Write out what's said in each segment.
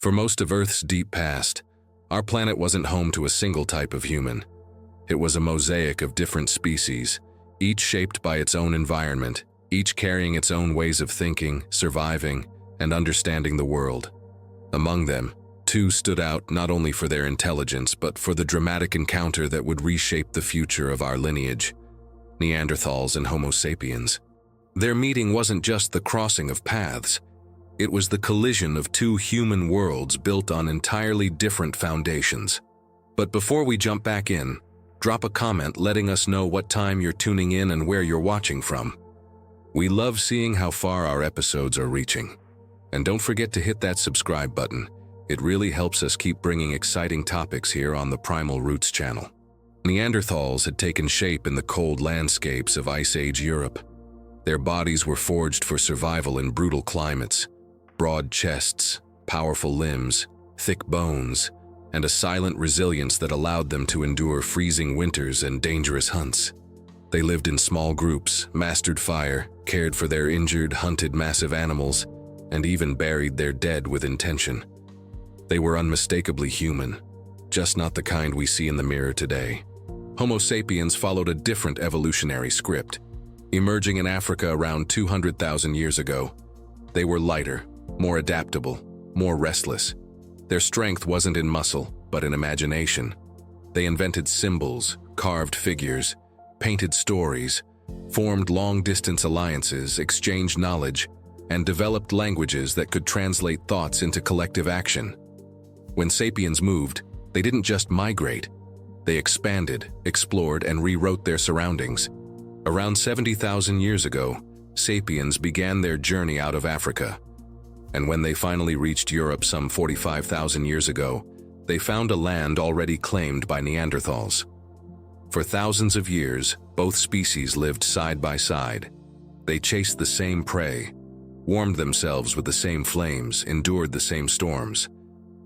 For most of Earth's deep past, our planet wasn't home to a single type of human. It was a mosaic of different species, each shaped by its own environment, each carrying its own ways of thinking, surviving, and understanding the world. Among them, two stood out not only for their intelligence but for the dramatic encounter that would reshape the future of our lineage: Neanderthals and Homo Sapiens. Their meeting wasn't just the crossing of paths. It was the collision of two human worlds built on entirely different foundations. But before we jump back in, drop a comment letting us know what time you're tuning in and where you're watching from. We love seeing how far our episodes are reaching. And don't forget to hit that subscribe button. It really helps us keep bringing exciting topics here on the Primal Roots channel. Neanderthals had taken shape in the cold landscapes of Ice Age Europe. Their bodies were forged for survival in brutal climates. Broad chests, powerful limbs, thick bones, and a silent resilience that allowed them to endure freezing winters and dangerous hunts. They lived in small groups, mastered fire, cared for their injured, hunted massive animals, and even buried their dead with intention. They were unmistakably human, just not the kind we see in the mirror today. Homo sapiens followed a different evolutionary script. Emerging in Africa around 200,000 years ago, they were lighter, more adaptable, more restless. Their strength wasn't in muscle, but in imagination. They invented symbols, carved figures, painted stories, formed long-distance alliances, exchanged knowledge, and developed languages that could translate thoughts into collective action. When sapiens moved, they didn't just migrate. They expanded, explored, and rewrote their surroundings. Around 70,000 years ago, sapiens began their journey out of Africa. And when they finally reached Europe some 45,000 years ago, they found a land already claimed by Neanderthals. For thousands of years, both species lived side by side. They chased the same prey, warmed themselves with the same flames, endured the same storms.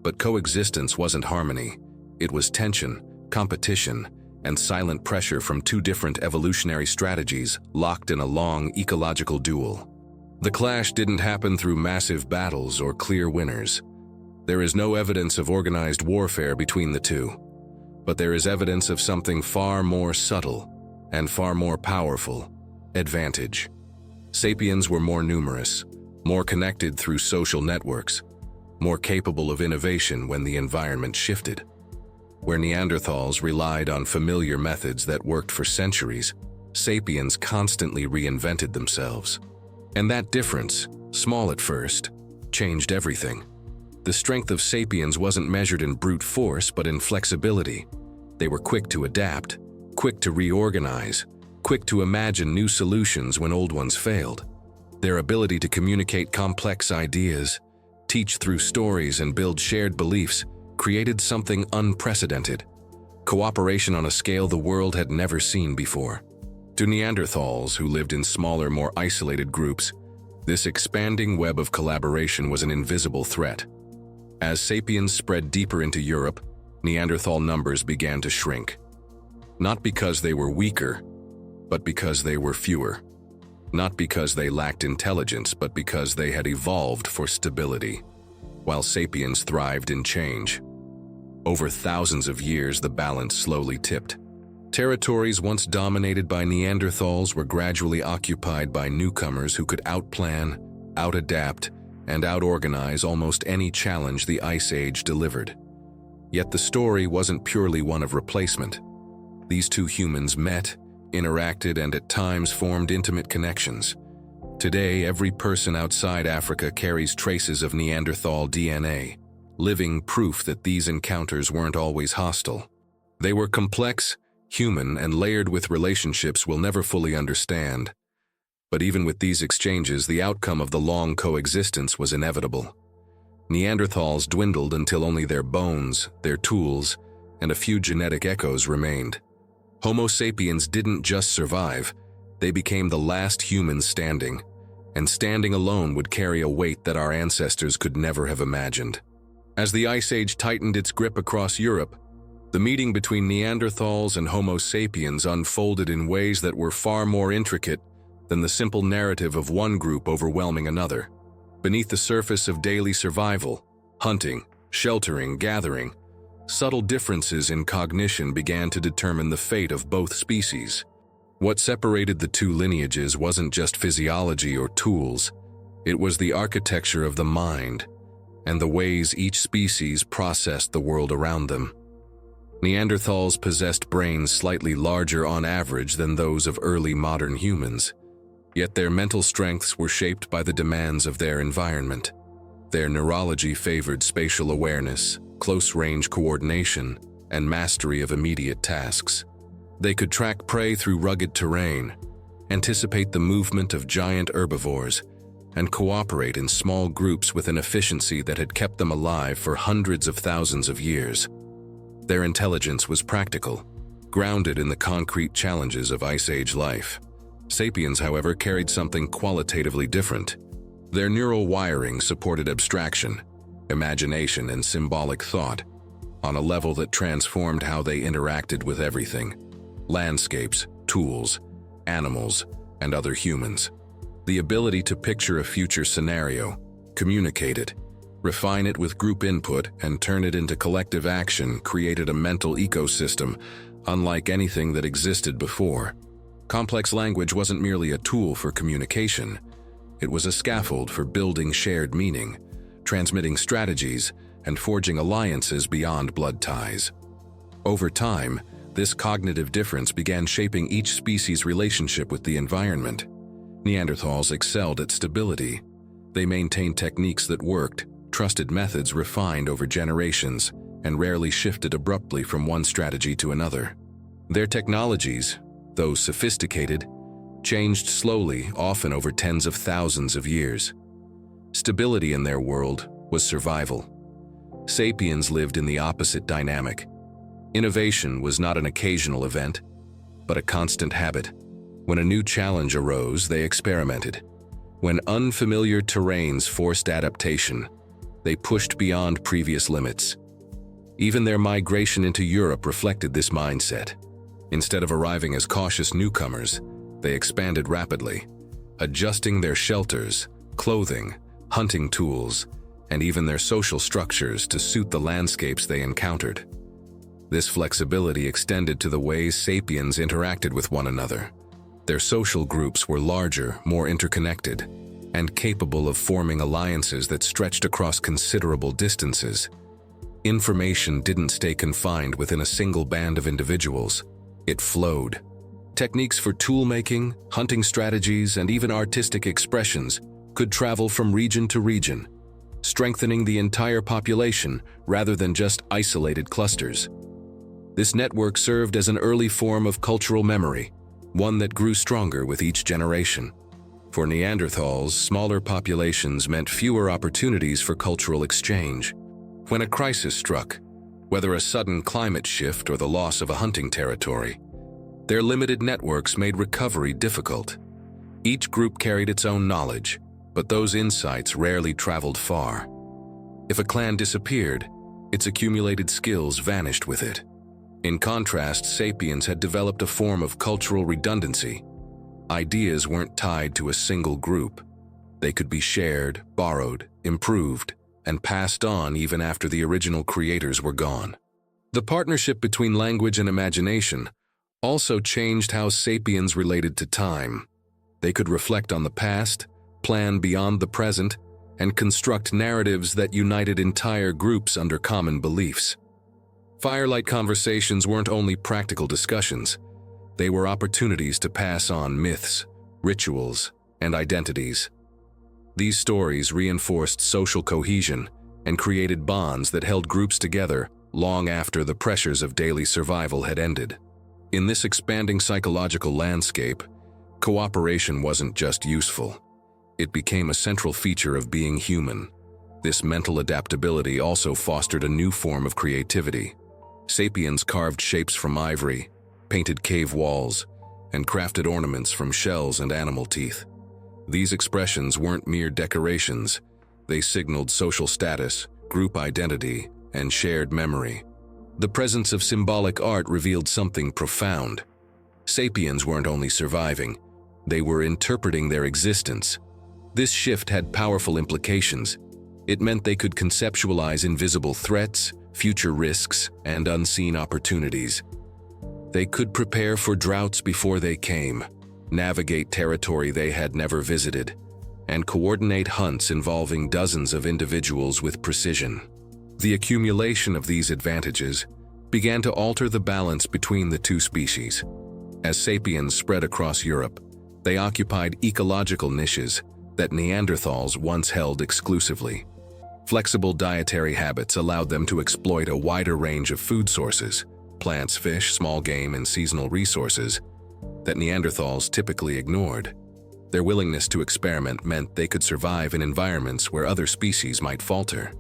But coexistence wasn't harmony. It was tension, competition, and silent pressure from two different evolutionary strategies locked in a long ecological duel. The clash didn't happen through massive battles or clear winners. There is no evidence of organized warfare between the two. But there is evidence of something far more subtle and far more powerful: advantage. Sapiens were more numerous, more connected through social networks, more capable of innovation when the environment shifted. Where Neanderthals relied on familiar methods that worked for centuries, sapiens constantly reinvented themselves. And that difference, small at first, changed everything. The strength of sapiens wasn't measured in brute force, but in flexibility. They were quick to adapt, quick to reorganize, quick to imagine new solutions when old ones failed. Their ability to communicate complex ideas, teach through stories, and build shared beliefs created something unprecedented: cooperation on a scale the world had never seen before. To Neanderthals, who lived in smaller, more isolated groups, this expanding web of collaboration was an invisible threat. As sapiens spread deeper into Europe, Neanderthal numbers began to shrink. Not because they were weaker, but because they were fewer. Not because they lacked intelligence, but because they had evolved for stability, while sapiens thrived in change. Over thousands of years, the balance slowly tipped. Territories once dominated by Neanderthals were gradually occupied by newcomers who could outplan, outadapt, and outorganize almost any challenge the Ice Age delivered. Yet the story wasn't purely one of replacement. These two humans met, interacted, and at times formed intimate connections. Today, every person outside Africa carries traces of Neanderthal DNA, living proof that these encounters weren't always hostile. They were complex, human, and layered with relationships we'll never fully understand. But even with these exchanges, the outcome of the long coexistence was inevitable. Neanderthals dwindled until only their bones, their tools, and a few genetic echoes remained. Homo sapiens didn't just survive, they became the last humans standing, and standing alone would carry a weight that our ancestors could never have imagined. As the Ice Age tightened its grip across Europe, the meeting between Neanderthals and Homo sapiens unfolded in ways that were far more intricate than the simple narrative of one group overwhelming another. Beneath the surface of daily survival, hunting, sheltering, gathering. Subtle differences in cognition began to determine the fate of both species. What separated the two lineages wasn't just physiology or tools, it was the architecture of the mind and the ways each species processed the world around them. Neanderthals possessed brains slightly larger on average than those of early modern humans, yet their mental strengths were shaped by the demands of their environment. Their neurology favored spatial awareness, close-range coordination, and mastery of immediate tasks. They could track prey through rugged terrain, anticipate the movement of giant herbivores, and cooperate in small groups with an efficiency that had kept them alive for hundreds of thousands of years. Their intelligence was practical, grounded in the concrete challenges of Ice Age life. Sapiens, however, carried something qualitatively different. Their neural wiring supported abstraction, imagination, and symbolic thought on a level that transformed how they interacted with everything: landscapes, tools, animals, and other humans. The ability to picture a future scenario, communicate it, refine it with group input, and turn it into collective action created a mental ecosystem unlike anything that existed before. Complex language wasn't merely a tool for communication. It was a scaffold for building shared meaning, transmitting strategies, and forging alliances beyond blood ties. Over time, this cognitive difference began shaping each species' relationship with the environment. Neanderthals excelled at stability. They maintained techniques that worked, trusted methods refined over generations, and rarely shifted abruptly from one strategy to another. Their technologies, though sophisticated, changed slowly, often over tens of thousands of years. Stability in their world was survival. Sapiens lived in the opposite dynamic. Innovation was not an occasional event, but a constant habit. When a new challenge arose, they experimented. When unfamiliar terrains forced adaptation, they pushed beyond previous limits. Even their migration into Europe reflected this mindset. Instead of arriving as cautious newcomers, they expanded rapidly, adjusting their shelters, clothing, hunting tools, and even their social structures to suit the landscapes they encountered. This flexibility extended to the ways sapiens interacted with one another. Their social groups were larger, more interconnected, and capable of forming alliances that stretched across considerable distances. Information didn't stay confined within a single band of individuals. It flowed. Techniques for tool-making, hunting strategies, and even artistic expressions could travel from region to region, strengthening the entire population rather than just isolated clusters. This network served as an early form of cultural memory, one that grew stronger with each generation. For Neanderthals, smaller populations meant fewer opportunities for cultural exchange. When a crisis struck, whether a sudden climate shift or the loss of a hunting territory, their limited networks made recovery difficult. Each group carried its own knowledge, but those insights rarely traveled far. If a clan disappeared, its accumulated skills vanished with it. In contrast, sapiens had developed a form of cultural redundancy. Ideas weren't tied to a single group. They could be shared, borrowed, improved, and passed on even after the original creators were gone. The partnership between language and imagination also changed how sapiens related to time. They could reflect on the past, plan beyond the present, and construct narratives that united entire groups under common beliefs. Firelight conversations weren't only practical discussions. They were opportunities to pass on myths, rituals, and identities. These stories reinforced social cohesion and created bonds that held groups together long after the pressures of daily survival had ended. In this expanding psychological landscape, cooperation wasn't just useful. It became a central feature of being human. This mental adaptability also fostered a new form of creativity. Sapiens carved shapes from ivory, painted cave walls, and crafted ornaments from shells and animal teeth. These expressions weren't mere decorations. They signaled social status, group identity, and shared memory. The presence of symbolic art revealed something profound. Sapiens weren't only surviving, they were interpreting their existence. This shift had powerful implications. It meant they could conceptualize invisible threats, future risks, and unseen opportunities. They could prepare for droughts before they came, navigate territory they had never visited, and coordinate hunts involving dozens of individuals with precision. The accumulation of these advantages began to alter the balance between the two species. As sapiens spread across Europe, they occupied ecological niches that Neanderthals once held exclusively. Flexible dietary habits allowed them to exploit a wider range of food sources, plants, fish, small game, and seasonal resources, that Neanderthals typically ignored. Their willingness to experiment meant they could survive in environments where other species might falter.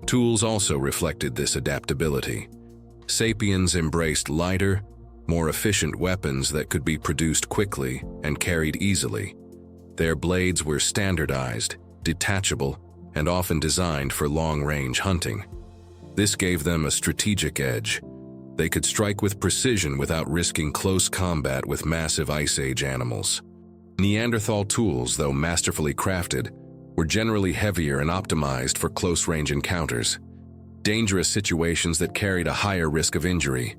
Tools also reflected this adaptability. Sapiens embraced lighter, more efficient weapons that could be produced quickly and carried easily. Their blades were standardized, detachable, and often designed for long-range hunting. This gave them a strategic edge. They could strike with precision without risking close combat with massive Ice Age animals. Neanderthal tools, though masterfully crafted, were generally heavier and optimized for close-range encounters, dangerous situations that carried a higher risk of injury.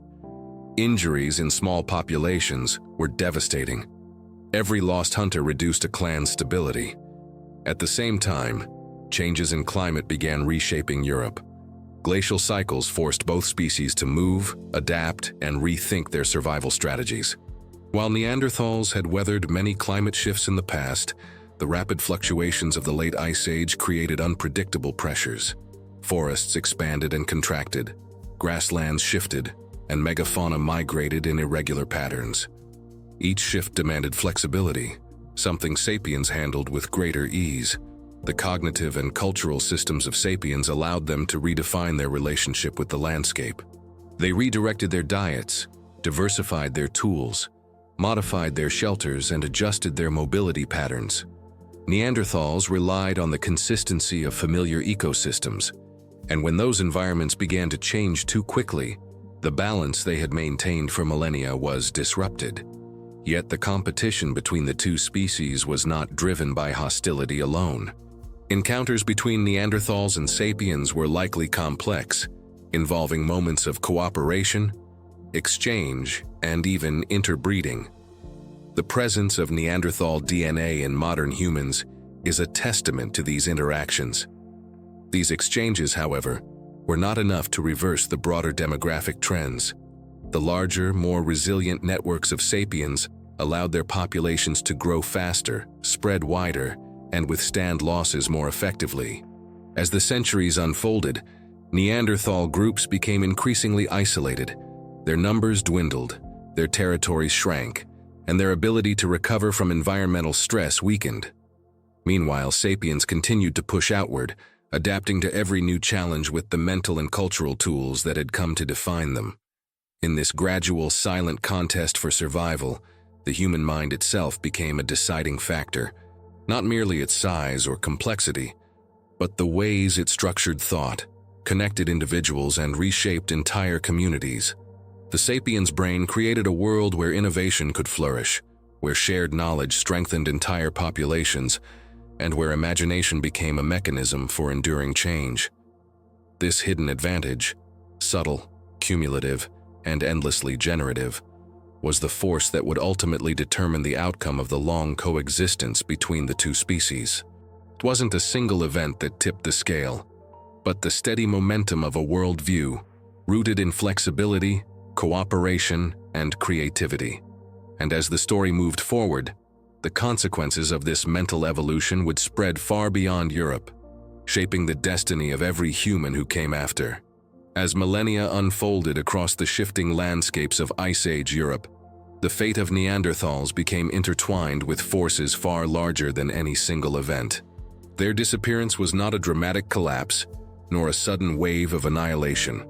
Injuries in small populations were devastating. Every lost hunter reduced a clan's stability. At the same time, changes in climate began reshaping Europe. Glacial cycles forced both species to move, adapt, and rethink their survival strategies. While Neanderthals had weathered many climate shifts in the past, the rapid fluctuations of the late Ice Age created unpredictable pressures. Forests expanded and contracted, grasslands shifted, and megafauna migrated in irregular patterns. Each shift demanded flexibility, something sapiens handled with greater ease. The cognitive and cultural systems of sapiens allowed them to redefine their relationship with the landscape. They redirected their diets, diversified their tools, modified their shelters, and adjusted their mobility patterns. Neanderthals relied on the consistency of familiar ecosystems, and when those environments began to change too quickly, the balance they had maintained for millennia was disrupted. Yet the competition between the two species was not driven by hostility alone. Encounters between Neanderthals and sapiens were likely complex, involving moments of cooperation, exchange, and even interbreeding. The presence of Neanderthal DNA in modern humans is a testament to these interactions. These exchanges, however, were not enough to reverse the broader demographic trends. The larger, more resilient networks of sapiens allowed their populations to grow faster, spread wider, and withstand losses more effectively. As the centuries unfolded, Neanderthal groups became increasingly isolated. Their numbers dwindled, their territories shrank, and their ability to recover from environmental stress weakened. Meanwhile, sapiens continued to push outward, adapting to every new challenge with the mental and cultural tools that had come to define them. In this gradual, silent contest for survival, the human mind itself became a deciding factor, not merely its size or complexity, but the ways it structured thought, connected individuals, and reshaped entire communities. The sapiens' brain created a world where innovation could flourish, where shared knowledge strengthened entire populations, and where imagination became a mechanism for enduring change. This hidden advantage, subtle, cumulative, and endlessly generative, was the force that would ultimately determine the outcome of the long coexistence between the two species. It wasn't a single event that tipped the scale, but the steady momentum of a worldview rooted in flexibility, cooperation, and creativity. And as the story moved forward, the consequences of this mental evolution would spread far beyond Europe, shaping the destiny of every human who came after. As millennia unfolded across the shifting landscapes of Ice Age Europe, the fate of Neanderthals became intertwined with forces far larger than any single event. Their disappearance was not a dramatic collapse, nor a sudden wave of annihilation.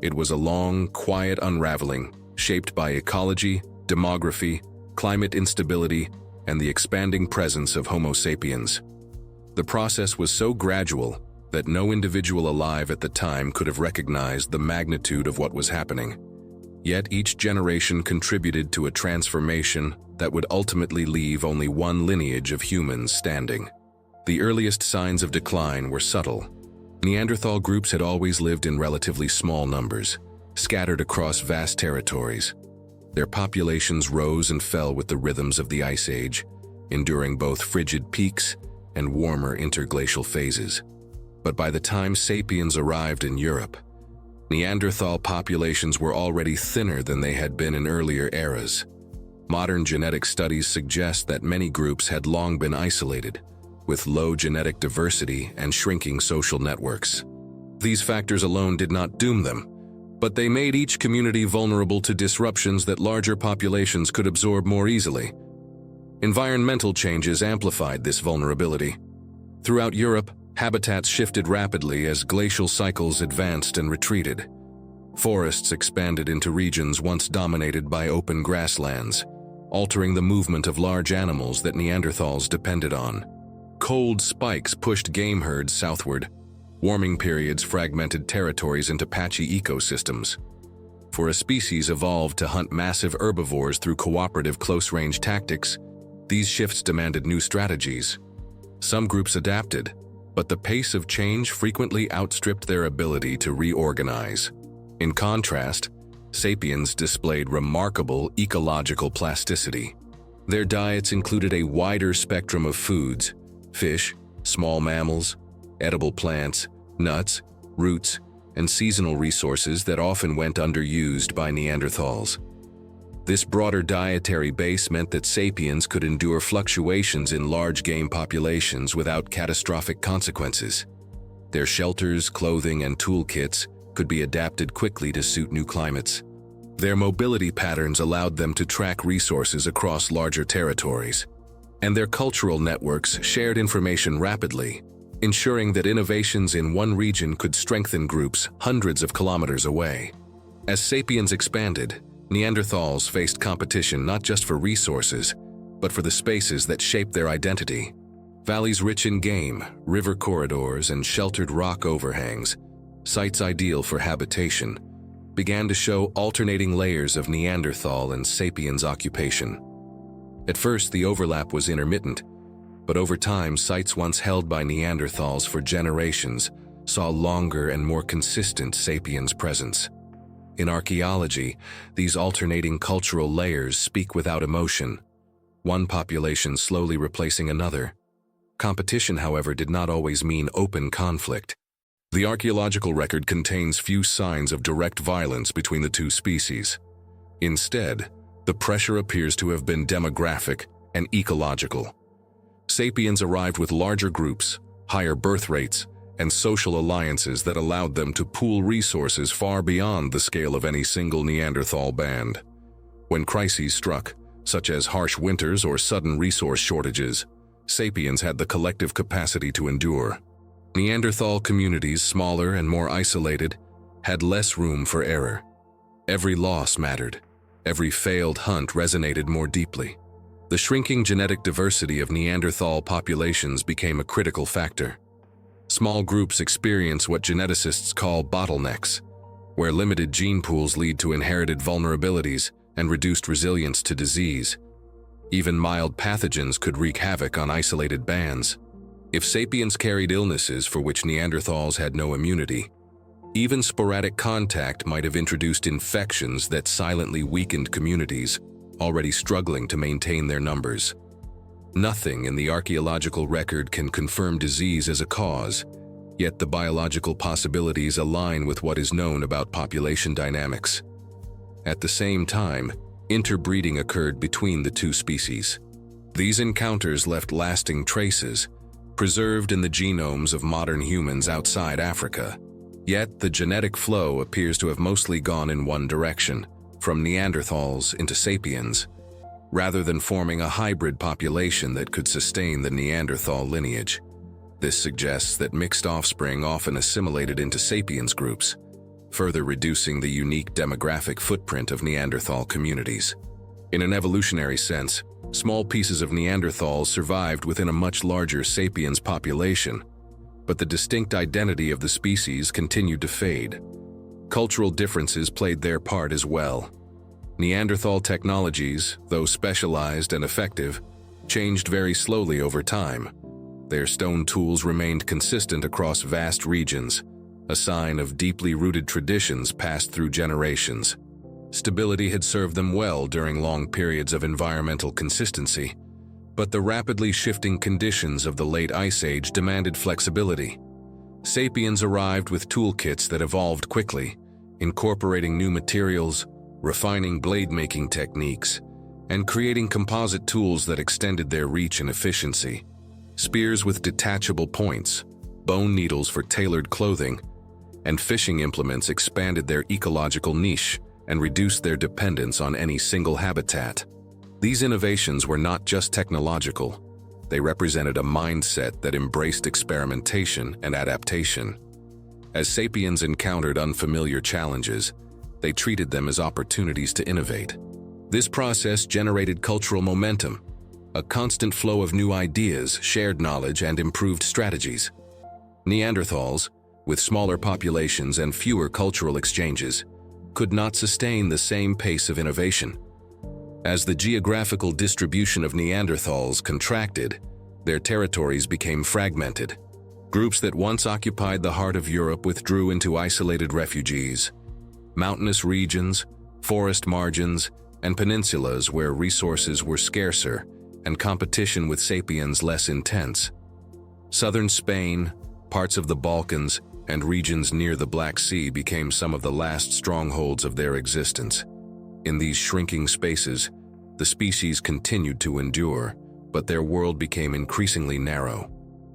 It was a long, quiet unraveling, shaped by ecology, demography, climate instability, and the expanding presence of Homo sapiens. The process was so gradual that no individual alive at the time could have recognized the magnitude of what was happening. Yet each generation contributed to a transformation that would ultimately leave only one lineage of humans standing. The earliest signs of decline were subtle. Neanderthal groups had always lived in relatively small numbers, scattered across vast territories. Their populations rose and fell with the rhythms of the Ice Age, enduring both frigid peaks and warmer interglacial phases. But by the time sapiens arrived in Europe, Neanderthal populations were already thinner than they had been in earlier eras. Modern genetic studies suggest that many groups had long been isolated, with low genetic diversity and shrinking social networks. These factors alone did not doom them, but they made each community vulnerable to disruptions that larger populations could absorb more easily. Environmental changes amplified this vulnerability. Throughout Europe, habitats shifted rapidly as glacial cycles advanced and retreated. Forests expanded into regions once dominated by open grasslands, altering the movement of large animals that Neanderthals depended on. Cold spikes pushed game herds southward. Warming periods fragmented territories into patchy ecosystems. For a species evolved to hunt massive herbivores through cooperative close-range tactics, these shifts demanded new strategies. Some groups adapted, but the pace of change frequently outstripped their ability to reorganize. In contrast, sapiens displayed remarkable ecological plasticity. Their diets included a wider spectrum of foods: fish, small mammals, edible plants, nuts, roots, and seasonal resources that often went underused by Neanderthals. This broader dietary base meant that sapiens could endure fluctuations in large game populations without catastrophic consequences. Their shelters, clothing, and toolkits could be adapted quickly to suit new climates. Their mobility patterns allowed them to track resources across larger territories, and their cultural networks shared information rapidly, ensuring that innovations in one region could strengthen groups hundreds of kilometers away. As sapiens expanded, Neanderthals faced competition not just for resources, but for the spaces that shaped their identity. Valleys rich in game, river corridors, and sheltered rock overhangs, sites ideal for habitation, began to show alternating layers of Neanderthal and sapiens occupation. At first, the overlap was intermittent, but over time, sites once held by Neanderthals for generations saw longer and more consistent sapiens presence. In archaeology, these alternating cultural layers speak without emotion, one population slowly replacing another. Competition, however, did not always mean open conflict. The archaeological record contains few signs of direct violence between the two species. Instead, the pressure appears to have been demographic and ecological. Sapiens arrived with larger groups, higher birth rates, and social alliances that allowed them to pool resources far beyond the scale of any single Neanderthal band. When crises struck, such as harsh winters or sudden resource shortages, sapiens had the collective capacity to endure. Neanderthal communities, smaller and more isolated, had less room for error. Every loss mattered. Every failed hunt resonated more deeply. The shrinking genetic diversity of Neanderthal populations became a critical factor. Small groups experience what geneticists call bottlenecks, where limited gene pools lead to inherited vulnerabilities and reduced resilience to disease. Even mild pathogens could wreak havoc on isolated bands. If sapiens carried illnesses for which Neanderthals had no immunity, even sporadic contact might have introduced infections that silently weakened communities, already struggling to maintain their numbers. Nothing in the archaeological record can confirm disease as a cause, yet the biological possibilities align with what is known about population dynamics. At the same time, interbreeding occurred between the two species. These encounters left lasting traces, preserved in the genomes of modern humans outside Africa. Yet the genetic flow appears to have mostly gone in one direction, from Neanderthals into sapiens, rather than forming a hybrid population that could sustain the Neanderthal lineage. This suggests that mixed offspring often assimilated into sapiens groups, further reducing the unique demographic footprint of Neanderthal communities. In an evolutionary sense, small pieces of Neanderthals survived within a much larger sapiens population, but the distinct identity of the species continued to fade. Cultural differences played their part as well. Neanderthal technologies, though specialized and effective, changed very slowly over time. Their stone tools remained consistent across vast regions, a sign of deeply rooted traditions passed through generations. Stability had served them well during long periods of environmental consistency, but the rapidly shifting conditions of the late Ice Age demanded flexibility. Sapiens arrived with toolkits that evolved quickly, incorporating new materials, refining blade-making techniques, and creating composite tools that extended their reach and efficiency. Spears with detachable points, bone needles for tailored clothing, and fishing implements expanded their ecological niche and reduced their dependence on any single habitat. These innovations were not just technological. They represented a mindset that embraced experimentation and adaptation. As sapiens encountered unfamiliar challenges, they treated them as opportunities to innovate. This process generated cultural momentum, a constant flow of new ideas, shared knowledge, and improved strategies. Neanderthals, with smaller populations and fewer cultural exchanges, could not sustain the same pace of innovation. As the geographical distribution of Neanderthals contracted, their territories became fragmented. Groups that once occupied the heart of Europe withdrew into isolated refuges. Mountainous regions, forest margins, and peninsulas where resources were scarcer and competition with sapiens less intense. Southern Spain, parts of the Balkans, and regions near the Black Sea became some of the last strongholds of their existence. In these shrinking spaces, the species continued to endure, but their world became increasingly narrow.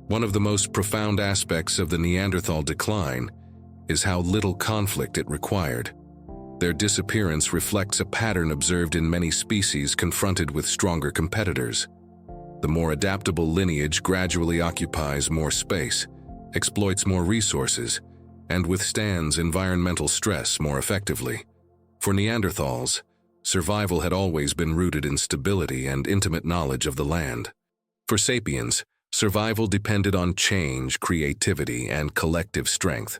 One of the most profound aspects of the Neanderthal decline is how little conflict it required. Their disappearance reflects a pattern observed in many species confronted with stronger competitors. The more adaptable lineage gradually occupies more space, exploits more resources, and withstands environmental stress more effectively. For Neanderthals, survival had always been rooted in stability and intimate knowledge of the land. For sapiens, survival depended on change, creativity, and collective strength.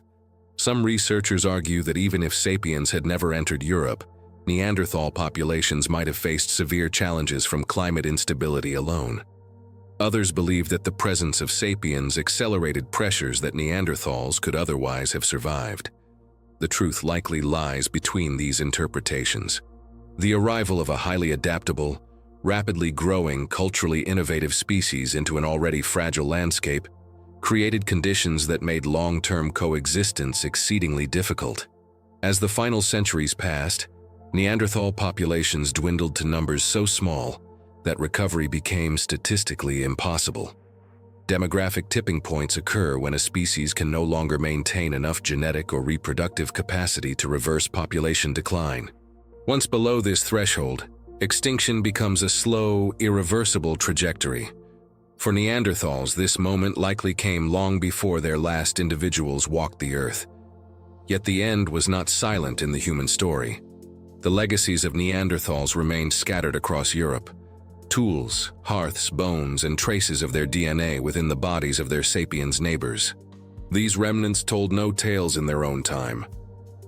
Some researchers argue that even if sapiens had never entered Europe, Neanderthal populations might have faced severe challenges from climate instability alone. Others believe that the presence of sapiens accelerated pressures that Neanderthals could otherwise have survived. The truth likely lies between these interpretations. The arrival of a highly adaptable, rapidly growing, culturally innovative species into an already fragile landscape created conditions that made long-term coexistence exceedingly difficult. As the final centuries passed, Neanderthal populations dwindled to numbers so small that recovery became statistically impossible. Demographic tipping points occur when a species can no longer maintain enough genetic or reproductive capacity to reverse population decline. Once below this threshold, extinction becomes a slow, irreversible trajectory. For Neanderthals, this moment likely came long before their last individuals walked the earth. Yet the end was not silent in the human story. The legacies of Neanderthals remained scattered across Europe. Tools, hearths, bones, and traces of their DNA within the bodies of their sapiens neighbors. These remnants told no tales in their own time,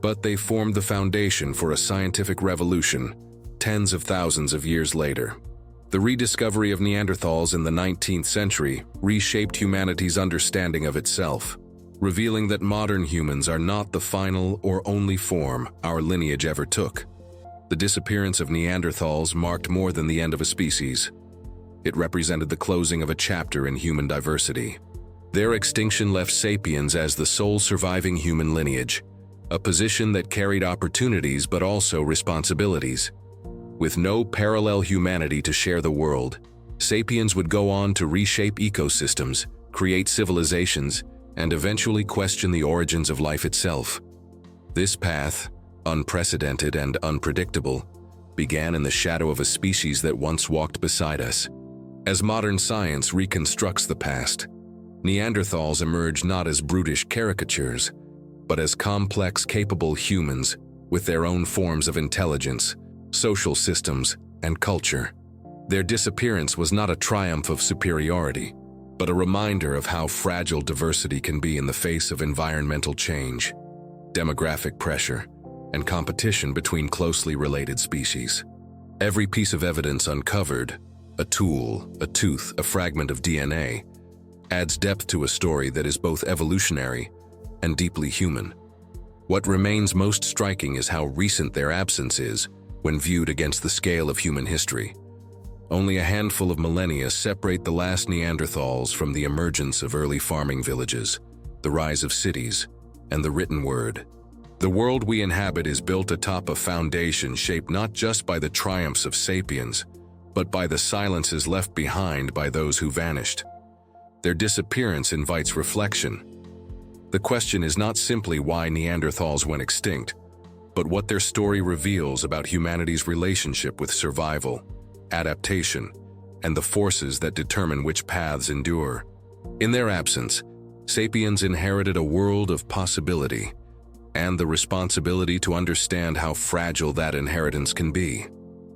but they formed the foundation for a scientific revolution tens of thousands of years later. The rediscovery of Neanderthals in the 19th century reshaped humanity's understanding of itself, revealing that modern humans are not the final or only form our lineage ever took. The disappearance of Neanderthals marked more than the end of a species. It represented the closing of a chapter in human diversity. Their extinction left sapiens as the sole surviving human lineage, a position that carried opportunities but also responsibilities. With no parallel humanity to share the world, sapiens would go on to reshape ecosystems, create civilizations, and eventually question the origins of life itself. This path, unprecedented and unpredictable, began in the shadow of a species that once walked beside us. As modern science reconstructs the past, Neanderthals emerge not as brutish caricatures, but as complex, capable humans with their own forms of intelligence, social systems, and culture. Their disappearance was not a triumph of superiority, but a reminder of how fragile diversity can be in the face of environmental change, demographic pressure, and competition between closely related species. Every piece of evidence uncovered, a tool, a tooth, a fragment of DNA, adds depth to a story that is both evolutionary and deeply human. What remains most striking is how recent their absence is when viewed against the scale of human history. Only a handful of millennia separate the last Neanderthals from the emergence of early farming villages, the rise of cities, and the written word. The world we inhabit is built atop a foundation shaped not just by the triumphs of sapiens, but by the silences left behind by those who vanished. Their disappearance invites reflection. The question is not simply why Neanderthals went extinct, but what their story reveals about humanity's relationship with survival, adaptation, and the forces that determine which paths endure. In their absence, sapiens inherited a world of possibility, and the responsibility to understand how fragile that inheritance can be.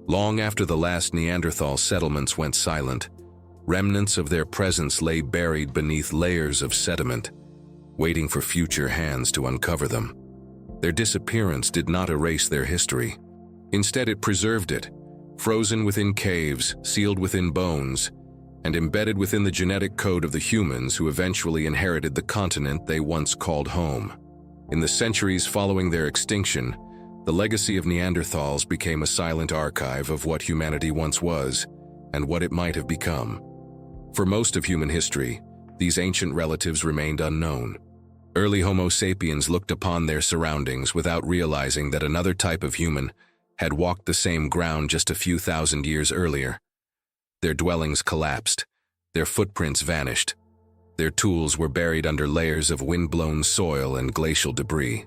Long after the last Neanderthal settlements went silent, remnants of their presence lay buried beneath layers of sediment, waiting for future hands to uncover them. Their disappearance did not erase their history. Instead, it preserved it, frozen within caves, sealed within bones, and embedded within the genetic code of the humans who eventually inherited the continent they once called home. In the centuries following their extinction, the legacy of Neanderthals became a silent archive of what humanity once was and what it might have become. For most of human history, these ancient relatives remained unknown. Early Homo sapiens looked upon their surroundings without realizing that another type of human had walked the same ground just a few thousand years earlier. Their dwellings collapsed, their footprints vanished. Their tools were buried under layers of wind-blown soil and glacial debris.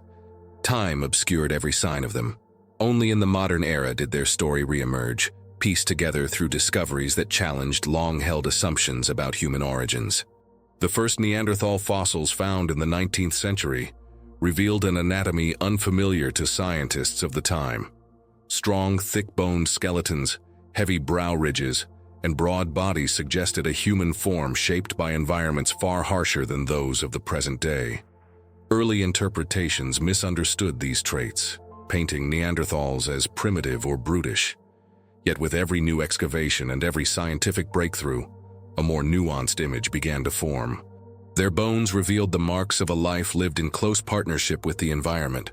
Time obscured every sign of them. Only in the modern era did their story reemerge, pieced together through discoveries that challenged long-held assumptions about human origins. The first Neanderthal fossils found in the 19th century revealed an anatomy unfamiliar to scientists of the time. Strong, thick-boned skeletons, heavy brow ridges, and broad bodies suggested a human form shaped by environments far harsher than those of the present day. Early interpretations misunderstood these traits, painting Neanderthals as primitive or brutish. Yet with every new excavation and every scientific breakthrough, a more nuanced image began to form. Their bones revealed the marks of a life lived in close partnership with the environment.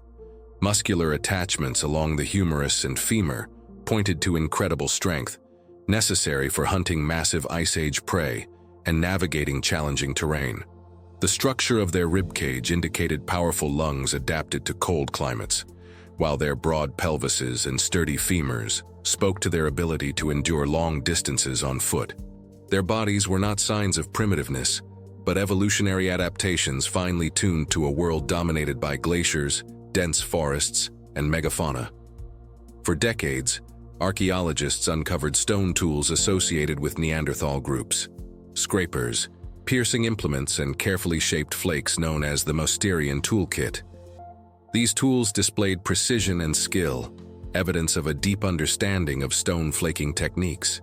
Muscular attachments along the humerus and femur pointed to incredible strength, necessary for hunting massive Ice Age prey and navigating challenging terrain. The structure of their ribcage indicated powerful lungs adapted to cold climates, while their broad pelvises and sturdy femurs spoke to their ability to endure long distances on foot. Their bodies were not signs of primitiveness, but evolutionary adaptations finely tuned to a world dominated by glaciers, dense forests, and megafauna. For decades, archaeologists uncovered stone tools associated with Neanderthal groups: scrapers, piercing implements, and carefully shaped flakes known as the Mousterian toolkit. These tools displayed precision and skill, evidence of a deep understanding of stone flaking techniques.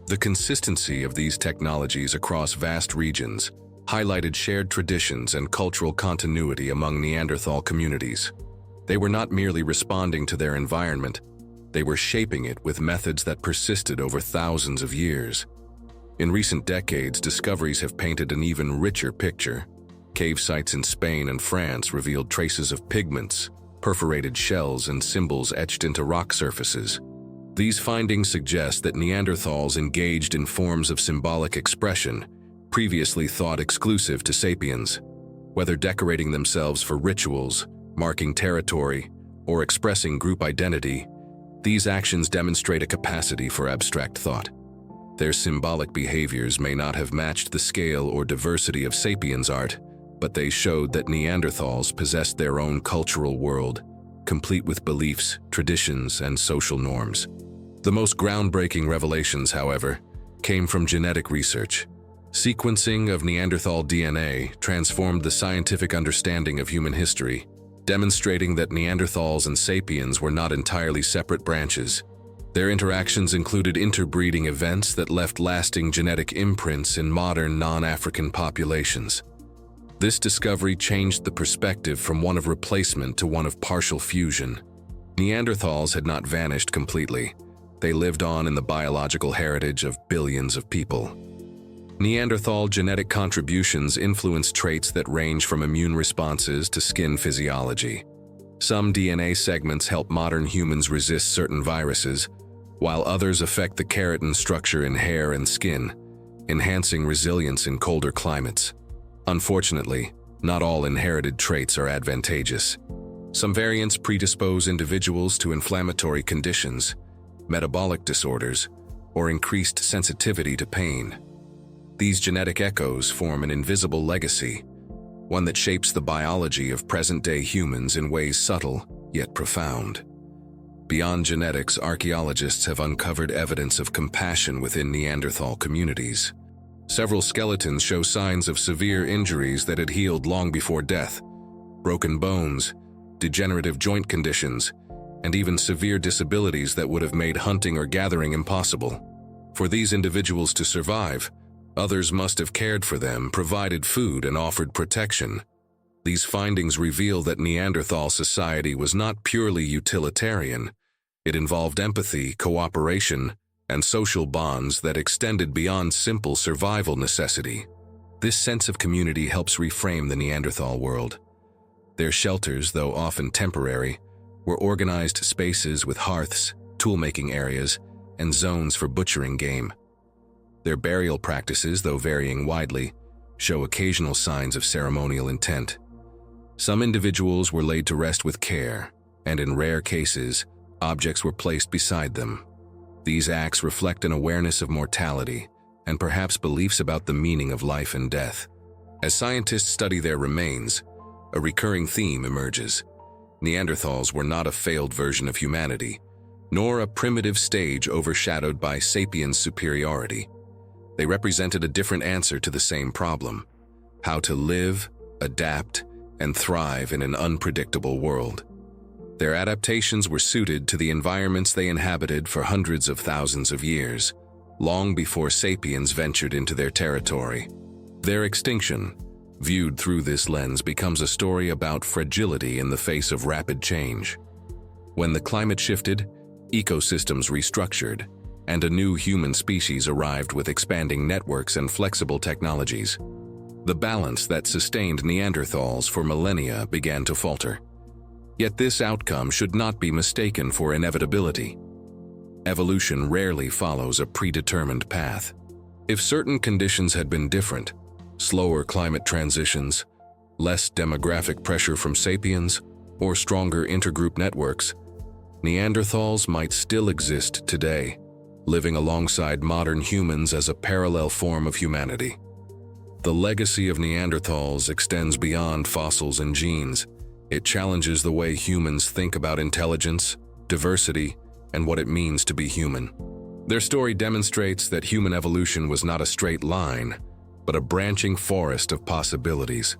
The consistency of these technologies across vast regions highlighted shared traditions and cultural continuity among Neanderthal communities. They were not merely responding to their environment, they were shaping it with methods that persisted over thousands of years. In recent decades, discoveries have painted an even richer picture. Cave sites in Spain and France revealed traces of pigments, perforated shells, and symbols etched into rock surfaces. These findings suggest that Neanderthals engaged in forms of symbolic expression previously thought exclusive to sapiens. Whether decorating themselves for rituals, marking territory, or expressing group identity, these actions demonstrate a capacity for abstract thought. Their symbolic behaviors may not have matched the scale or diversity of sapiens' art, but they showed that Neanderthals possessed their own cultural world, complete with beliefs, traditions, and social norms. The most groundbreaking revelations, however, came from genetic research. Sequencing of Neanderthal DNA transformed the scientific understanding of human history, demonstrating that Neanderthals and sapiens were not entirely separate branches. Their interactions included interbreeding events that left lasting genetic imprints in modern non-African populations. This discovery changed the perspective from one of replacement to one of partial fusion. Neanderthals had not vanished completely. They lived on in the biological heritage of billions of people. Neanderthal genetic contributions influence traits that range from immune responses to skin physiology. Some DNA segments help modern humans resist certain viruses, while others affect the keratin structure in hair and skin, enhancing resilience in colder climates. Unfortunately, not all inherited traits are advantageous. Some variants predispose individuals to inflammatory conditions, metabolic disorders, or increased sensitivity to pain. These genetic echoes form an invisible legacy, one that shapes the biology of present-day humans in ways subtle yet profound. Beyond genetics, archaeologists have uncovered evidence of compassion within Neanderthal communities. Several skeletons show signs of severe injuries that had healed long before death. Broken bones, degenerative joint conditions, and even severe disabilities that would have made hunting or gathering impossible. For these individuals to survive, others must have cared for them, provided food, and offered protection. These findings reveal that Neanderthal society was not purely utilitarian. It involved empathy, cooperation, and social bonds that extended beyond simple survival necessity. This sense of community helps reframe the Neanderthal world. Their shelters, though often temporary, were organized spaces with hearths, tool-making areas, and zones for butchering game. Their burial practices, though varying widely, show occasional signs of ceremonial intent. Some individuals were laid to rest with care, and in rare cases, objects were placed beside them. These acts reflect an awareness of mortality and perhaps beliefs about the meaning of life and death. As scientists study their remains, a recurring theme emerges. Neanderthals were not a failed version of humanity, nor a primitive stage overshadowed by sapiens' superiority. They represented a different answer to the same problem: how to live, adapt, and thrive in an unpredictable world. Their adaptations were suited to the environments they inhabited for hundreds of thousands of years, long before sapiens ventured into their territory. Their extinction, viewed through this lens, becomes a story about fragility in the face of rapid change. When the climate shifted, ecosystems restructured, and a new human species arrived with expanding networks and flexible technologies. The balance that sustained Neanderthals for millennia began to falter. Yet this outcome should not be mistaken for inevitability. Evolution rarely follows a predetermined path. If certain conditions had been different, slower climate transitions, less demographic pressure from sapiens, or stronger intergroup networks, Neanderthals might still exist today, living alongside modern humans as a parallel form of humanity. The legacy of Neanderthals extends beyond fossils and genes. It challenges the way humans think about intelligence, diversity, and what it means to be human. Their story demonstrates that human evolution was not a straight line, but a branching forest of possibilities,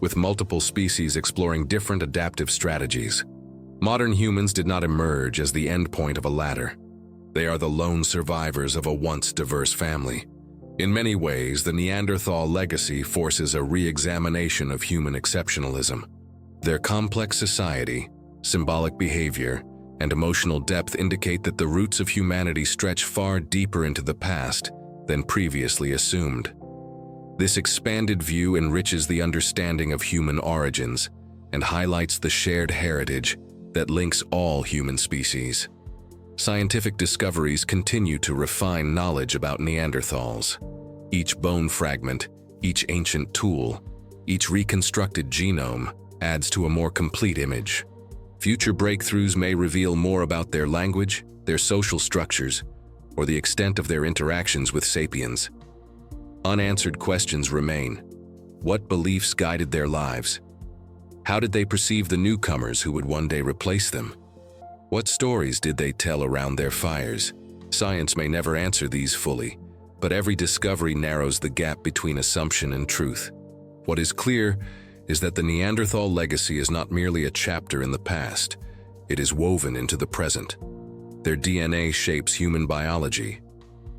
with multiple species exploring different adaptive strategies. Modern humans did not emerge as the endpoint of a ladder. They are the lone survivors of a once diverse family. In many ways, the Neanderthal legacy forces a re-examination of human exceptionalism. Their complex society, symbolic behavior, and emotional depth indicate that the roots of humanity stretch far deeper into the past than previously assumed. This expanded view enriches the understanding of human origins and highlights the shared heritage that links all human species. Scientific discoveries continue to refine knowledge about Neanderthals. Each bone fragment, each ancient tool, each reconstructed genome adds to a more complete image. Future breakthroughs may reveal more about their language, their social structures, or the extent of their interactions with sapiens. Unanswered questions remain. What beliefs guided their lives? How did they perceive the newcomers who would one day replace them? What stories did they tell around their fires? Science may never answer these fully, but every discovery narrows the gap between assumption and truth. What is clear is that the Neanderthal legacy is not merely a chapter in the past, it is woven into the present. Their DNA shapes human biology.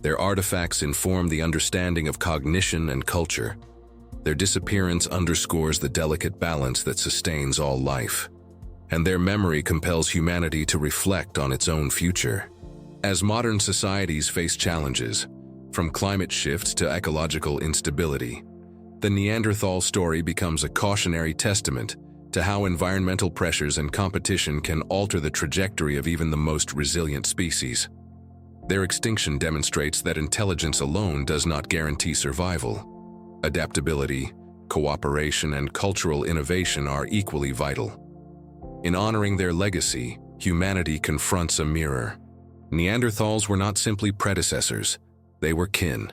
Their artifacts inform the understanding of cognition and culture. Their disappearance underscores the delicate balance that sustains all life. And their memory compels humanity to reflect on its own future. As modern societies face challenges, From climate shifts to ecological instability, the Neanderthal story becomes a cautionary testament to how environmental pressures and competition can alter the trajectory of even the most resilient species. Their extinction demonstrates that intelligence alone does not guarantee survival. Adaptability, cooperation, and cultural innovation are equally vital. In honoring their legacy, humanity confronts a mirror. Neanderthals were not simply predecessors, they were kin.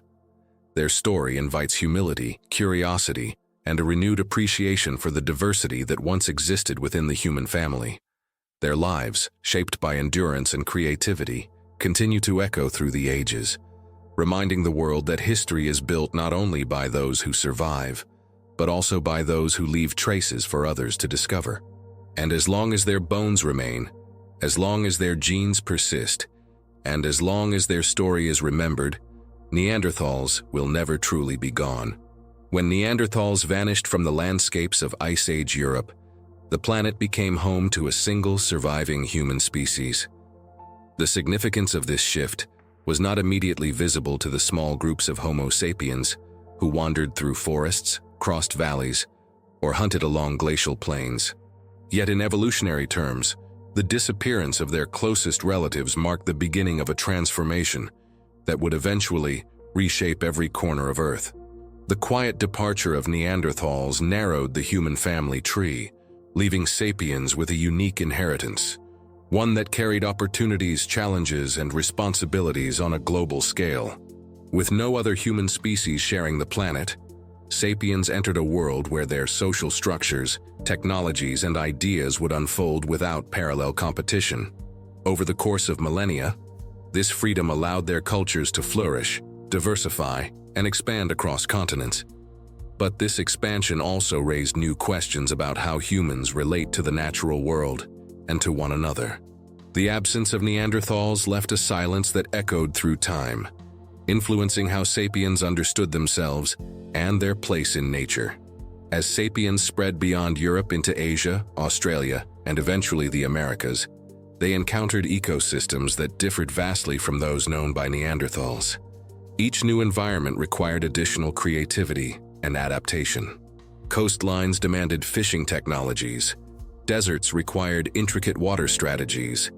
Their story invites humility, curiosity, and a renewed appreciation for the diversity that once existed within the human family. Their lives, shaped by endurance and creativity, continue to echo through the ages, reminding the world that history is built not only by those who survive, but also by those who leave traces for others to discover. And as long as their bones remain, as long as their genes persist, and as long as their story is remembered, Neanderthals will never truly be gone. When Neanderthals vanished from the landscapes of Ice Age Europe, the planet became home to a single surviving human species. The significance of this shift was not immediately visible to the small groups of Homo Sapiens who wandered through forests, crossed valleys, or hunted along glacial plains. Yet in evolutionary terms, the disappearance of their closest relatives marked the beginning of a transformation that would eventually reshape every corner of Earth. The quiet departure of Neanderthals narrowed the human family tree, leaving sapiens with a unique inheritance, one that carried opportunities, challenges, and responsibilities on a global scale. With no other human species sharing the planet, sapiens entered a world where their social structures, technologies, and ideas would unfold without parallel competition. Over the course of millennia, this freedom allowed their cultures to flourish, diversify, and expand across continents. But this expansion also raised new questions about how humans relate to the natural world and to one another. The absence of Neanderthals left a silence that echoed through time, influencing how sapiens understood themselves and their place in nature. As sapiens spread beyond Europe into Asia, Australia, and eventually the Americas, they encountered ecosystems that differed vastly from those known by Neanderthals. Each new environment required additional creativity and adaptation. Coastlines demanded fishing technologies, deserts required intricate water strategies,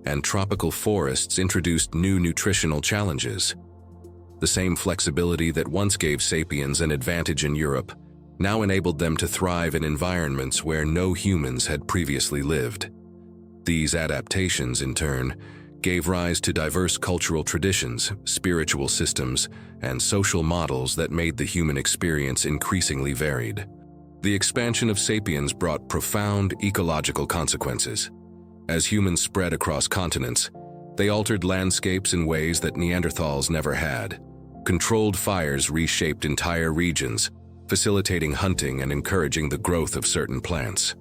and tropical forests introduced new nutritional challenges. The same flexibility that once gave sapiens an advantage in Europe now enabled them to thrive in environments where no humans had previously lived. These adaptations, in turn, gave rise to diverse cultural traditions, spiritual systems, and social models that made the human experience increasingly varied. The expansion of sapiens brought profound ecological consequences. As humans spread across continents, they altered landscapes in ways that Neanderthals never had. Controlled fires reshaped entire regions, facilitating hunting and encouraging the growth of certain plants.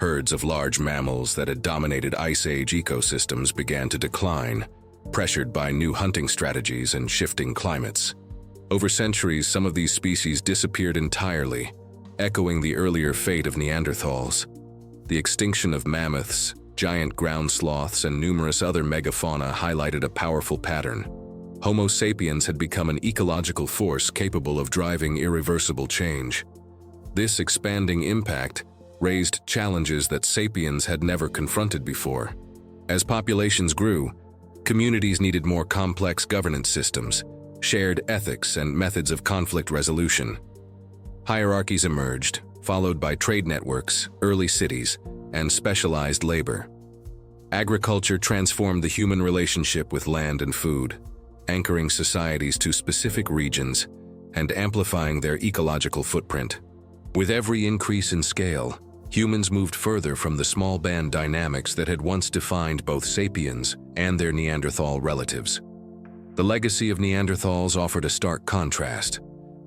Herds of large mammals that had dominated Ice Age ecosystems began to decline, pressured by new hunting strategies and shifting climates. Over centuries, some of these species disappeared entirely, echoing the earlier fate of Neanderthals. The extinction of mammoths, giant ground sloths, and numerous other megafauna highlighted a powerful pattern. Homo sapiens had become an ecological force capable of driving irreversible change. This expanding impact raised challenges that sapiens had never confronted before. As populations grew, communities needed more complex governance systems, shared ethics, and methods of conflict resolution. Hierarchies emerged, followed by trade networks, early cities, and specialized labor. Agriculture transformed the human relationship with land and food, anchoring societies to specific regions and amplifying their ecological footprint. With every increase in scale, humans moved further from the small band dynamics that had once defined both sapiens and their Neanderthal relatives. The legacy of Neanderthals offered a stark contrast.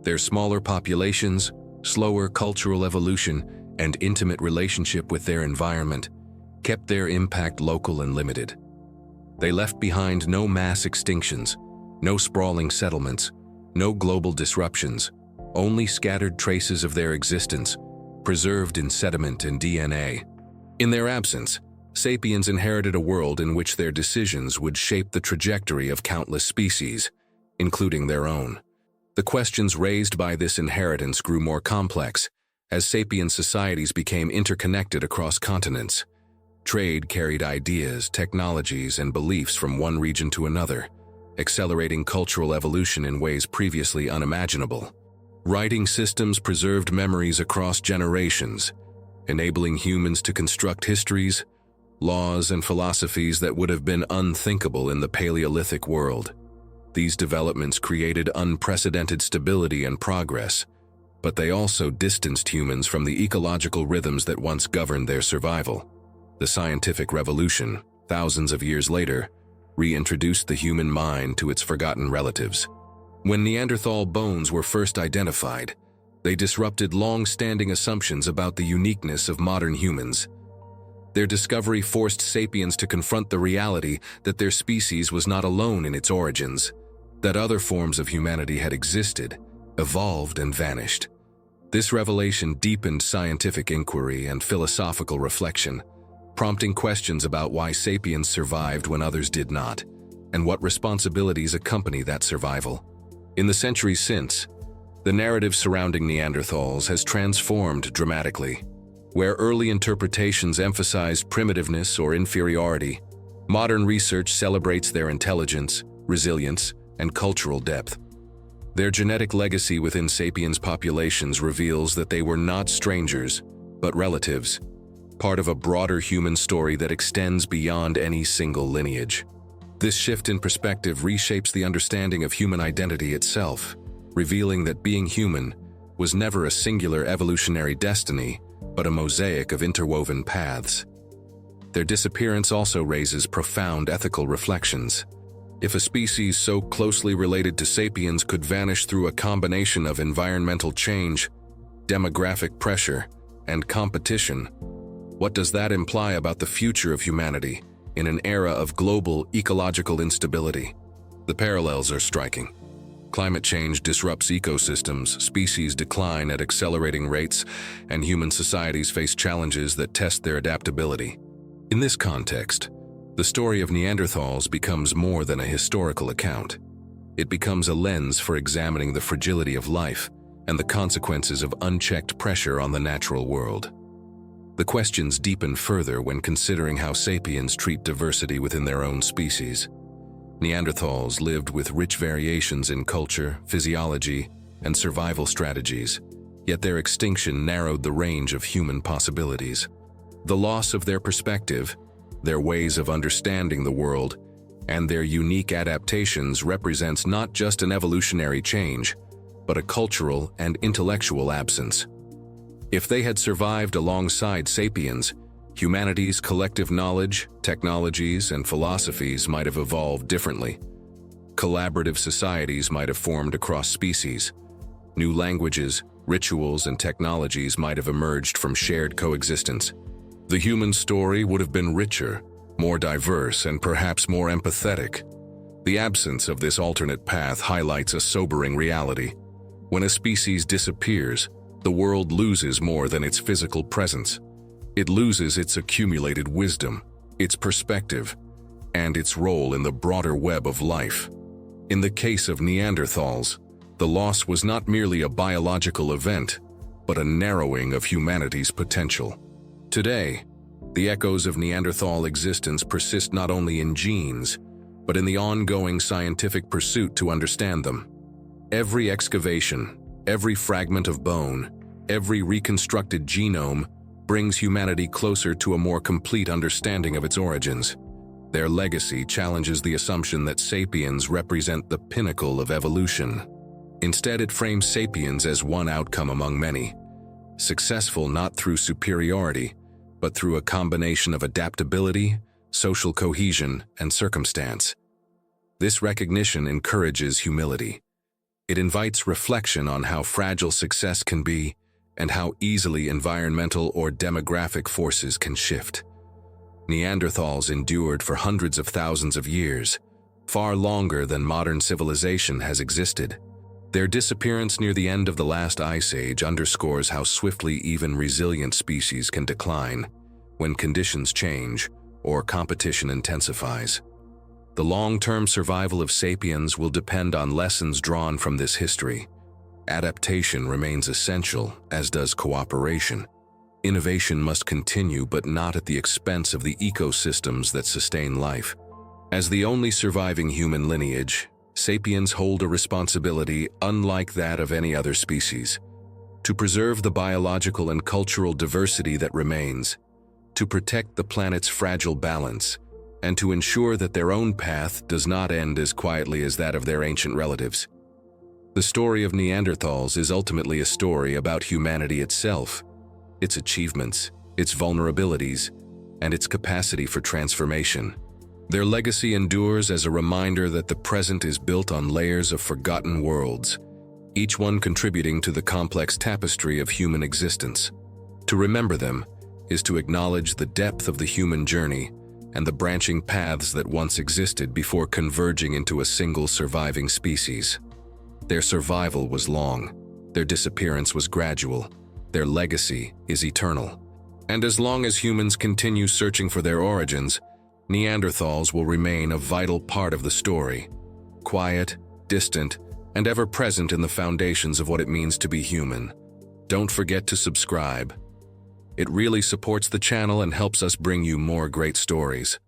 Their smaller populations, slower cultural evolution, and intimate relationship with their environment kept their impact local and limited. They left behind no mass extinctions, no sprawling settlements, no global disruptions, only scattered traces of their existence, preserved in sediment and DNA. In their absence, sapiens inherited a world in which their decisions would shape the trajectory of countless species, including their own. The questions raised by this inheritance grew more complex as sapient societies became interconnected across continents. Trade carried ideas, technologies, and beliefs from one region to another, accelerating cultural evolution in ways previously unimaginable. Writing systems preserved memories across generations, enabling humans to construct histories, laws, and philosophies that would have been unthinkable in the Paleolithic world. These developments created unprecedented stability and progress, but they also distanced humans from the ecological rhythms that once governed their survival. The scientific revolution, thousands of years later, reintroduced the human mind to its forgotten relatives. When Neanderthal bones were first identified, they disrupted long-standing assumptions about the uniqueness of modern humans. Their discovery forced sapiens to confront the reality that their species was not alone in its origins, that other forms of humanity had existed, evolved, and vanished. This revelation deepened scientific inquiry and philosophical reflection, prompting questions about why sapiens survived when others did not, and what responsibilities accompany that survival. In the centuries since, the narrative surrounding Neanderthals has transformed dramatically. Where early interpretations emphasized primitiveness or inferiority, modern research celebrates their intelligence, resilience, and cultural depth. Their genetic legacy within sapiens populations reveals that they were not strangers, but relatives, part of a broader human story that extends beyond any single lineage. This shift in perspective reshapes the understanding of human identity itself, revealing that being human was never a singular evolutionary destiny, but a mosaic of interwoven paths. Their disappearance also raises profound ethical reflections. If a species so closely related to sapiens could vanish through a combination of environmental change, demographic pressure, and competition, what does that imply about the future of humanity in an era of global ecological instability? The parallels are striking. Climate change disrupts ecosystems, species decline at accelerating rates, and human societies face challenges that test their adaptability. In this context, the story of Neanderthals becomes more than a historical account. It becomes a lens for examining the fragility of life and the consequences of unchecked pressure on the natural world. The questions deepen further when considering how sapiens treat diversity within their own species. Neanderthals lived with rich variations in culture, physiology, and survival strategies, yet their extinction narrowed the range of human possibilities. The loss of their perspective, their ways of understanding the world, and their unique adaptations represents not just an evolutionary change, but a cultural and intellectual absence. If they had survived alongside sapiens, humanity's collective knowledge, technologies, and philosophies might have evolved differently. Collaborative societies might have formed across species. New languages, rituals, and technologies might have emerged from shared coexistence. The human story would have been richer, more diverse, and perhaps more empathetic. The absence of this alternate path highlights a sobering reality. When a species disappears, the world loses more than its physical presence. It loses its accumulated wisdom, its perspective, and its role in the broader web of life. In the case of Neanderthals, the loss was not merely a biological event, but a narrowing of humanity's potential. Today, the echoes of Neanderthal existence persist not only in genes, but in the ongoing scientific pursuit to understand them. Every excavation, every fragment of bone, every reconstructed genome brings humanity closer to a more complete understanding of its origins. Their legacy challenges the assumption that sapiens represent the pinnacle of evolution. Instead, it frames sapiens as one outcome among many, successful not through superiority, but through a combination of adaptability, social cohesion, and circumstance. This recognition encourages humility. It invites reflection on how fragile success can be and how easily environmental or demographic forces can shift. Neanderthals endured for hundreds of thousands of years, far longer than modern civilization has existed. Their disappearance near the end of the last ice age underscores how swiftly even resilient species can decline when conditions change or competition intensifies. The long-term survival of sapiens will depend on lessons drawn from this history. Adaptation remains essential, as does cooperation. Innovation must continue, but not at the expense of the ecosystems that sustain life. As the only surviving human lineage, sapiens hold a responsibility unlike that of any other species. To preserve the biological and cultural diversity that remains, to protect the planet's fragile balance, and to ensure that their own path does not end as quietly as that of their ancient relatives. The story of Neanderthals is ultimately a story about humanity itself, its achievements, its vulnerabilities, and its capacity for transformation. Their legacy endures as a reminder that the present is built on layers of forgotten worlds, each one contributing to the complex tapestry of human existence. To remember them is to acknowledge the depth of the human journey and the branching paths that once existed before converging into a single surviving species. Their survival was long, their disappearance was gradual, their legacy is eternal. And as long as humans continue searching for their origins, Neanderthals will remain a vital part of the story, quiet, distant, and ever present in the foundations of what it means to be human. Don't forget to subscribe. It really supports the channel and helps us bring you more great stories.